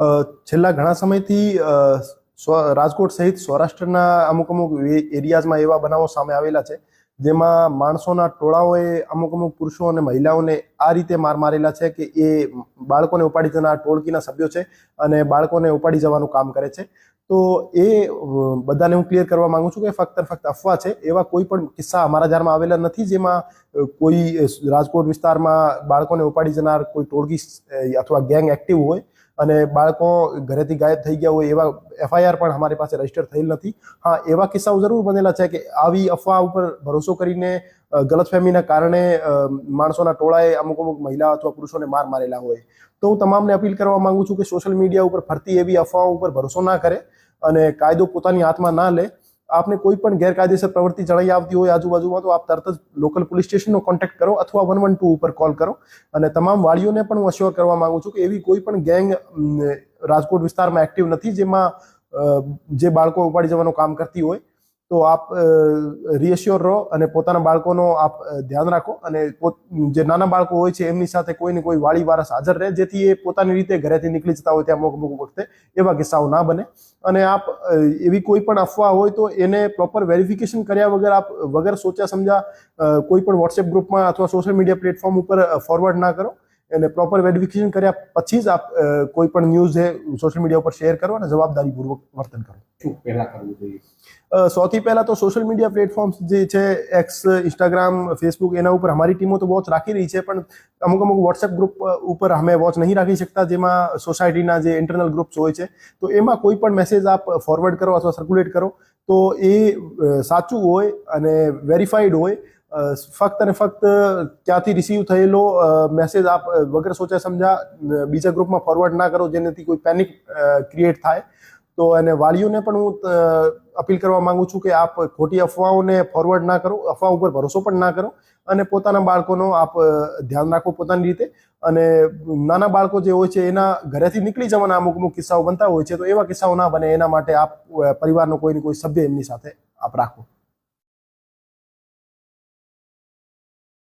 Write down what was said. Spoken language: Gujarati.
છેલ્લા ઘણા સમયથી રાજકોટ સહિત સૌરાષ્ટ્રના અમુક એરિયાઝમાં એવા બનાવો સામે આવેલા છે જેમાં માણસોના ટોળાઓએ અમુક પુરુષો અને મહિલાઓને આ રીતે માર મારેલા છે કે એ બાળકોને ઉપાડી જનાર ટોળકીના સભ્યો છે અને બાળકોને ઉપાડી જવાનું કામ કરે છે. તો એ બધાને હું ક્લિયર કરવા માંગુ છું કે ફક્ત અફવા છે. એવા કોઈ પણ કિસ્સા અમારા ધ્યાનમાં આવેલા નથી જેમાં કોઈ રાજકોટ વિસ્તારમાં બાળકોને ઉપાડી જનાર કોઈ ટોળકી અથવા ગેંગ એક્ટિવ હોય અને બાળકો ઘરેથી ગાયબ થઈ ગયા હોય એવા એફઆઈઆર પણ અમારી પાસે રજીસ્ટર થયેલ નથી. હા, એવા કિસ્સાઓ જરૂર બનેલા છે કે આવી અફવા ઉપર ભરોસો કરીને ગલતફહેમીના કારણે માણસોના ટોળાએ અમુક મહિલા અથવા પુરુષોને માર મારેલા હોય. તો હું તમામને અપીલ કરવા માંગુ છું કે સોશિયલ મીડિયા ઉપર ફરતી એવી અફવાઓ ઉપર ભરોસો ના કરે અને કાયદો પોતાની હાથમાં ના લે. આપને કોઈ પણ ગેરકાયદેસર પ્રવૃત્તિ જણાઈ આવતી હોય આજુબાજુમાં તો આપ તરત જ લોકલ પોલીસ સ્ટેશનનો કોન્ટેક્ટ કરો અથવા 112 ઉપર કોલ કરો. અને તમામ વાળીઓને પણ હું અશ્યોર કરવા માંગુ છું કે એવી કોઈ પણ ગેંગ રાજકોટ વિસ્તારમાં એક્ટિવ નથી જેમાં જે બાળકો ઉપાડી જવાનું કામ કરતી હોય. તો આપ રીએશ્યોર રહો અને પોતાના બાળકોનો આપ ધ્યાન રાખો અને જે નાના બાળકો હોય છે એમની સાથે કોઈ ને કોઈ વાળી વારસ હાજર રહે જેથી એ પોતાની રીતે ઘરેથી નીકળી જતા હોય ત્યાં અમુક વખતે એવા કિસ્સાઓ ના બને. અને આપ એવી કોઈ પણ અફવા હોય તો એને પ્રોપર વેરિફિકેશન કર્યા વગર આપ વગર સોચ્યા સમજા કોઈ પણ વોટ્સએપ ગ્રુપમાં અથવા સોશિયલ મીડિયા પ્લેટફોર્મ ઉપર ફોરવર્ડ ના કરો. અને પ્રોપર વેરિફિકેશન કર્યા પછી જ આપ કોઈ પણ ન્યૂઝ સોશિયલ મીડિયા ઉપર શેર કરો અને જવાબદારીપૂર્વક વર્તન કરો. શું પહેલા કરવું જોઈએ? સૌથી પહેલા તો સોશિયલ મીડિયા પ્લેટફોર્મ્સ જે છે એક્સ, ઇન્સ્ટાગ્રામ, ફેસબુક એના ઉપર અમારી ટીમો તો વોચ રાખી રહી છે પણ અમુક વોટ્સએપ ગ્રુપ ઉપર અમે વોચ નહીં રાખી શકતા જેમાં સોસાયટીના જે ઇન્ટરનલ ગ્રુપ્સ હોય છે. તો એમાં કોઈ પણ મેસેજ આપ ફોરવર્ડ કરો અથવા સર્ક્યુલેટ કરો તો એ સાચું હોય અને વેરીફાઈડ હોય. ફક્ત અને ફક્ત ક્યાંથી રિસીવ થયેલો મેસેજ આપ વગર સોચ્યા સમજા બીજા ગ્રુપમાં ફોરવર્ડ ના કરો જેનાથી કોઈ પેનિક ક્રિએટ થાય. તો અને વાલીઓને પણ હું અપીલ કરવા માંગુ છું કે આપ ખોટી અફવાઓને ફોરવર્ડ ના કરો, અફવા ઉપર ભરોસો પણ ના કરો અને પોતાના બાળકોનો આપ ધ્યાન રાખો પોતાની રીતે. અને નાના બાળકો જે હોય છે એના ઘરેથી નીકળી જવાના અમુક કિસ્સાઓ બનતા હોય છે તો એવા કિસ્સાઓ ના બને એના માટે આપ પરિવારનો કોઈ ને કોઈ સભ્ય એમની સાથે આપ રાખો.